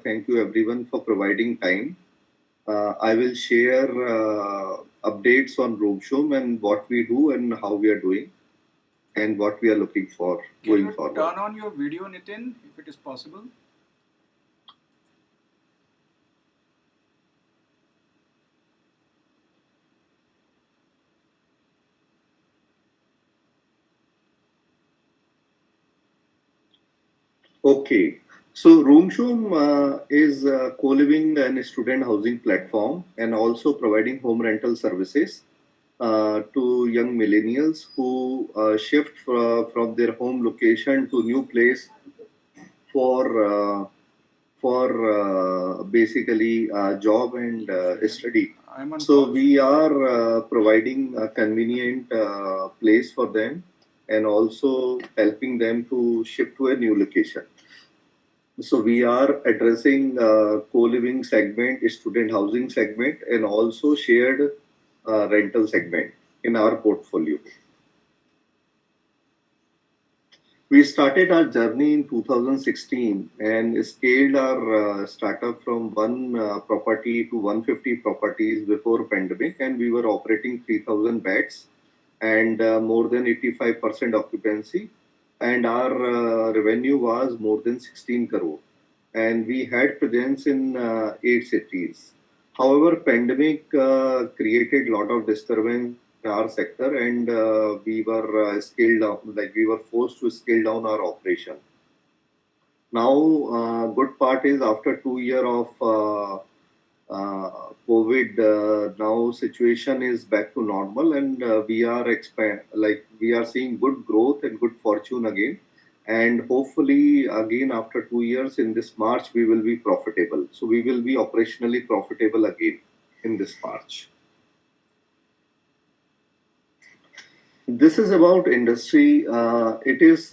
thank you everyone for providing time. I will share updates on Roomsoom and what we do and how we are doing and what we are looking for going forward. Turn on your video, Nitin, if it is possible? Okay. So Roomsoom is a co-living and student housing platform and also providing home rental services to young millennials who shift from their home location to new place for uh, basically job and study. So we are providing a convenient place for them and also helping them to shift to a new location. So we are addressing co-living segment, student housing segment, and also shared rental segment in our portfolio. We started our journey in 2016 and scaled our startup from one property to 150 properties before pandemic, and we were operating 3,000 beds and more than 85% occupancy, and our revenue was more than 16 crore, and we had presence in 8 cities. However, pandemic created a lot of disturbance in our sector, and we were scaled down, like we were forced to scale down our operation. Now, good part is after 2 year of COVID, now situation is back to normal, and we are we are seeing good growth and good fortune again, and hopefully again after 2 years in this March we will be profitable. So we will be operationally profitable again in this March. This is about industry. It is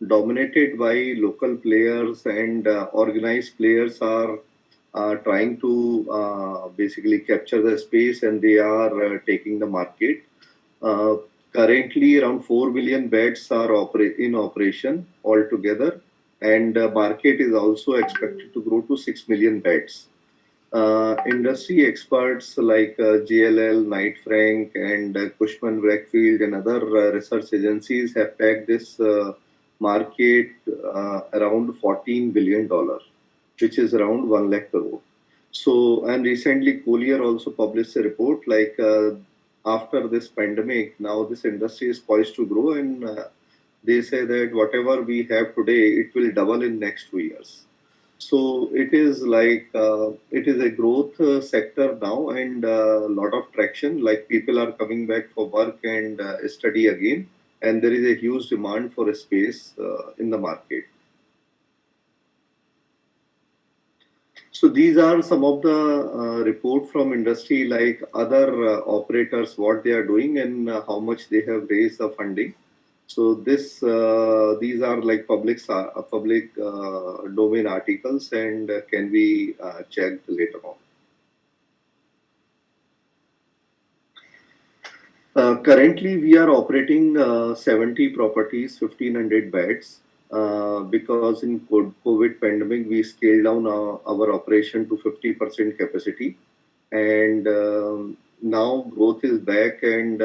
dominated by local players, and organized players are trying to basically capture the space, and they are taking the market. Uh, Currently, around 4 million beds are in operation altogether, and market is also expected to grow to 6 million beds. Industry experts like JLL, Knight Frank, and Cushman Wakefield and other research agencies have pegged this market around $14 billion, which is around 1 lakh crore. So, and recently Collier also published a report like after this pandemic, now this industry is poised to grow, and they say that whatever we have today, it will double in next 2 years. So it is like it is a growth sector now, and a lot of traction. Like people are coming back for work and study again, and there is a huge demand for a space in the market. So these are some of the report from industry, like other operators, what they are doing and how much they have raised the funding. So these are like public domain articles, and can be checked later on. Currently, we are operating 70 properties, 1,500 beds. Because in COVID pandemic, we scaled down our operation to 50% capacity, and now growth is back, and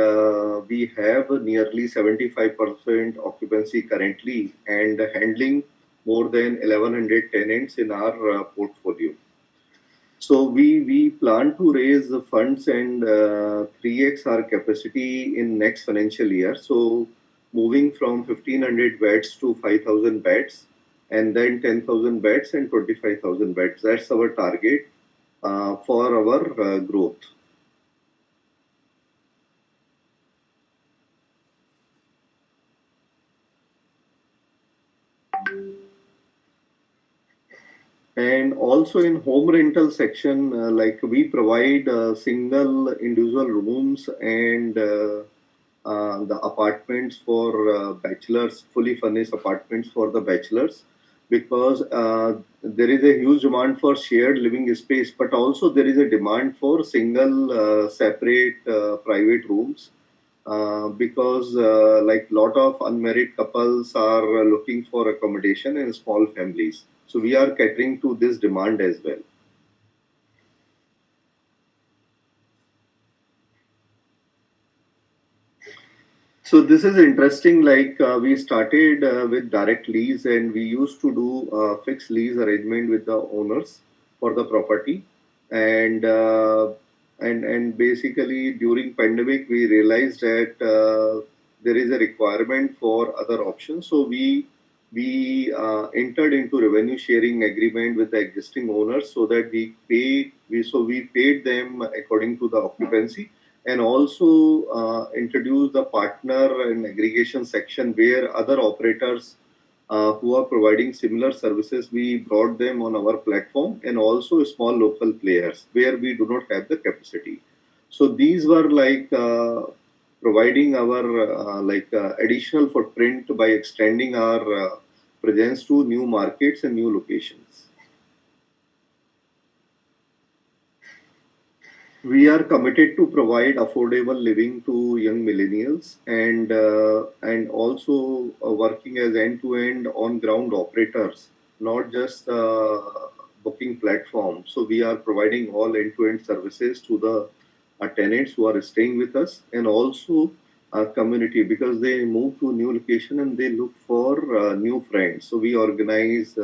we have nearly 75% occupancy currently, and handling more than 1,100 tenants in our portfolio. So we plan to raise the funds and 3x our capacity in next financial year. So moving from 1,500 beds to 5,000 beds, and then 10,000 beds and 25,000 beds. That's our target for our growth. And also in home rental section, like we provide single individual rooms and the apartments for bachelors, fully furnished apartments for the bachelors, because there is a huge demand for shared living space, but also there is a demand for single separate private rooms, because like lot of unmarried couples are looking for accommodation in small families. So we are catering to this demand as well. So this is interesting. Like we started with direct lease, and we used to do fixed lease arrangement with the owners for the property, and and basically during pandemic we realized that there is a requirement for other options. So we entered into revenue sharing agreement with the existing owners so that we paid them according to the occupancy, and also introduce the partner and aggregation section where other operators who are providing similar services, we brought them on our platform, and also small local players where we do not have the capacity. So these were like providing our additional footprint by extending our presence to new markets and new locations. We are committed to provide affordable living to young millennials, and also working as end-to-end on-ground operators, not just booking platform. So we are providing all end-to-end services to the tenants who are staying with us, and also community, because they move to a new location and they look for new friends. So we organize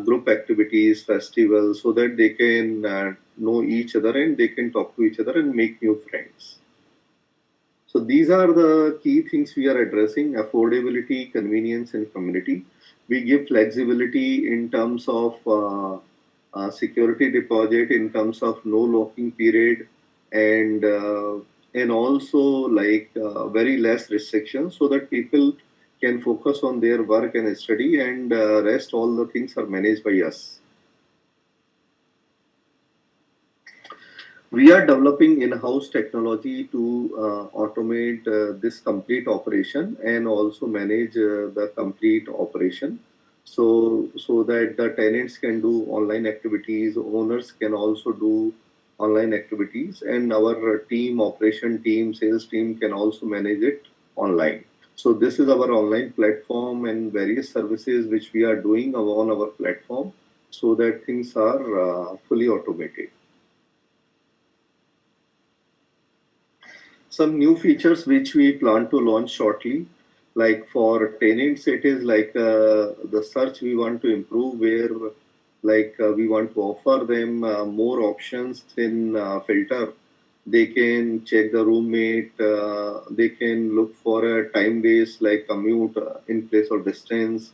group activities, festivals, so that they can know each other and they can talk to each other and make new friends. So these are the key things we are addressing: affordability, convenience, and community. We give flexibility in terms of security deposit, in terms of no locking period, and also like very less restrictions, so that people can focus on their work and study, and rest all the things are managed by us. We are developing in-house technology to automate this complete operation and also manage the complete operation. So that the tenants can do online activities, owners can also do online activities, and our team, operation team, sales team can also manage it online. So this is our online platform and various services which we are doing on our platform, so that things are fully automated. Some new features which we plan to launch shortly. Like for tenants, it is like the search we want to improve, where like we want to offer them more options in filter. They can check the roommate, they can look for a time base like commute in place or distance.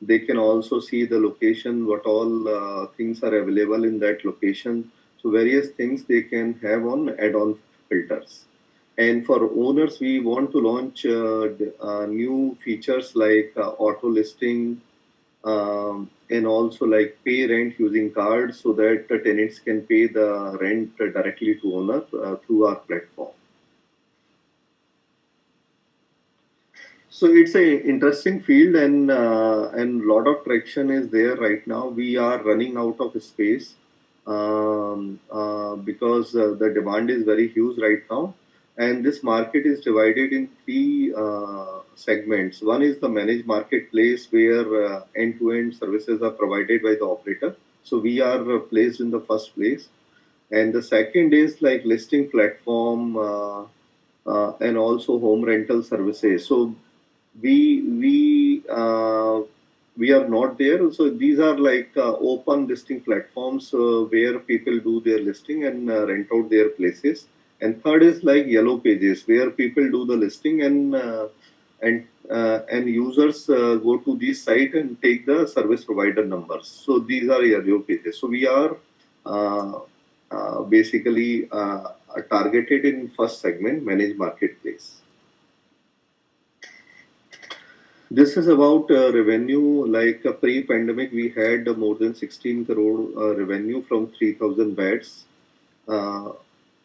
They can also see the location, what all things are available in that location. So various things they can have on add-on filters. And for owners, we want to launch new features like auto listing, and also like pay rent using cards, so that the tenants can pay the rent directly to owner through our platform. So it's a interesting field, and lot of traction is there right now. We are running out of space because the demand is very huge right now, and this market is divided in three segments. One is the managed marketplace, where end-to-end services are provided by the operator. So we are placed in the first place, and the second is like listing platform, and also home rental services. So we are not there. So these are like open listing platforms where people do their listing and rent out their places. And third is like yellow pages, where people do the listing, and users go to this site and take the service provider numbers. So these are yellow pages. So we are uh, basically targeted in first segment, managed marketplace. This is about revenue. Like pre-pandemic, we had more than 16 crore revenue from 3,000 beds. Uh,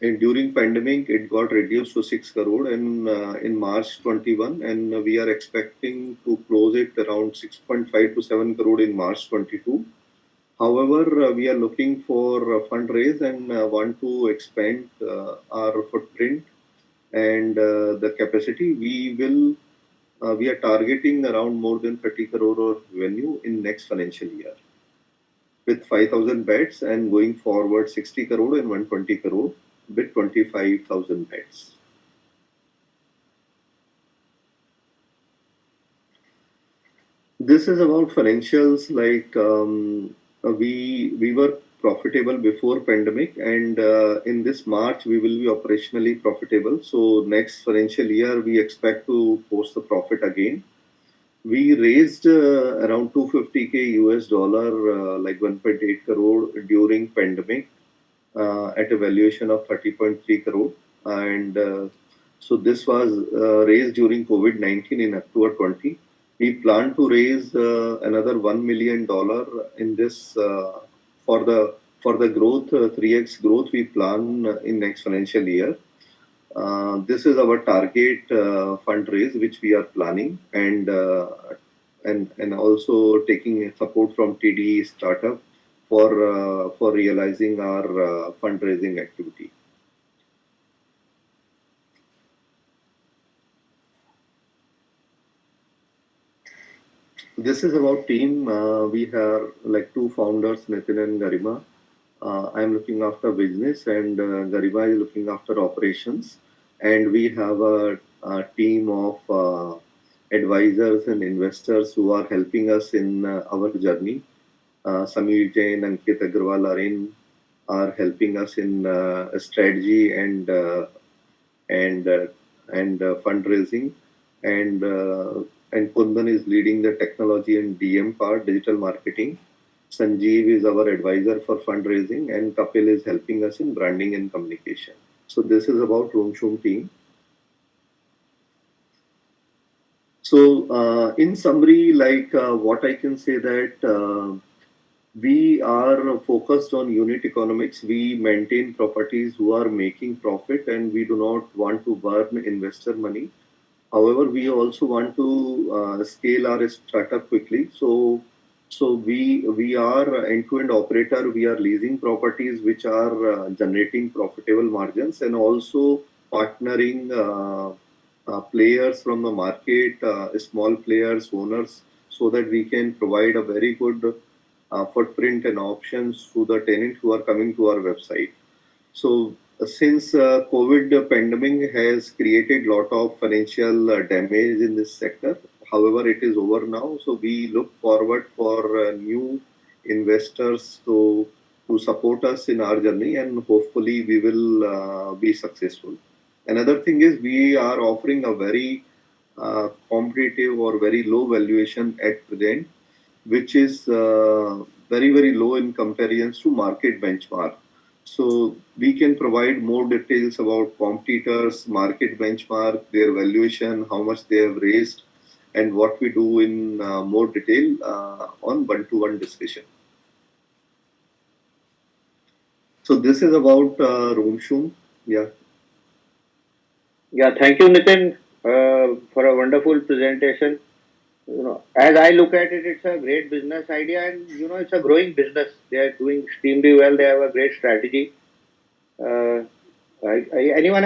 and during pandemic, it got reduced to 6 crore in March 21, and we are expecting to close it around 6.5 to 7 crore in March 22. However, we are looking for a fundraise, and want to expand our footprint and the capacity. We will We are targeting around more than 30 crore of revenue in next financial year with 5,000 beds and going forward 60 crore and 120 crore with 25,000 beds. This is about financials. Like we were profitable before pandemic, and in this March we will be operationally profitable. So next financial year we expect to post the profit again. We raised around 250K US dollar, like 1.8 crore during pandemic, at a valuation of 30.3 crore, and so this was raised during COVID-19 in October 20. We plan to raise another $1 million in this for the growth, 3x growth we plan in next financial year. This is our target fundraise which we are planning, and also taking support from TDE startup for realizing our fundraising activity. This is about team. We have like two founders, Nitin and Garima. I'm looking after business, and Garima is looking after operations. And we have a team of advisors and investors who are helping us in our journey. Samir Jain and Ankit Agarwal are helping us in strategy and fundraising, and and Kundan is leading the technology and DM part, digital marketing. Sanjeev is our advisor for fundraising, and Kapil is helping us in branding and communication. So this is about Roomsoom team. So in summary, like what I can say that we are focused on unit economics. We maintain properties who are making profit, and we do not want to burn investor money. However, we also want to scale our startup quickly. So we are end-to-end operator. We are leasing properties which are generating profitable margins, and also partnering players from the market, small players, owners, so that we can provide a very good footprint and options to the tenant who are coming to our website. So since COVID pandemic has created lot of financial damage in this sector, however, it is over now. So we look forward for new investors to support us in our journey, and hopefully we will be successful. Another thing is we are offering a very competitive or very low valuation at present, which is very low in comparison to market benchmark. So we can provide more details about competitors, market benchmark, their valuation, how much they have raised, and what we do in more detail on one-to-one discussion. So this is about Roomsoom. Yeah. Yeah, thank you, Nitin, for a wonderful presentation. As I look at it, it's a great business idea, and it's a growing business. They are doing extremely well. They have a great strategy. Anyone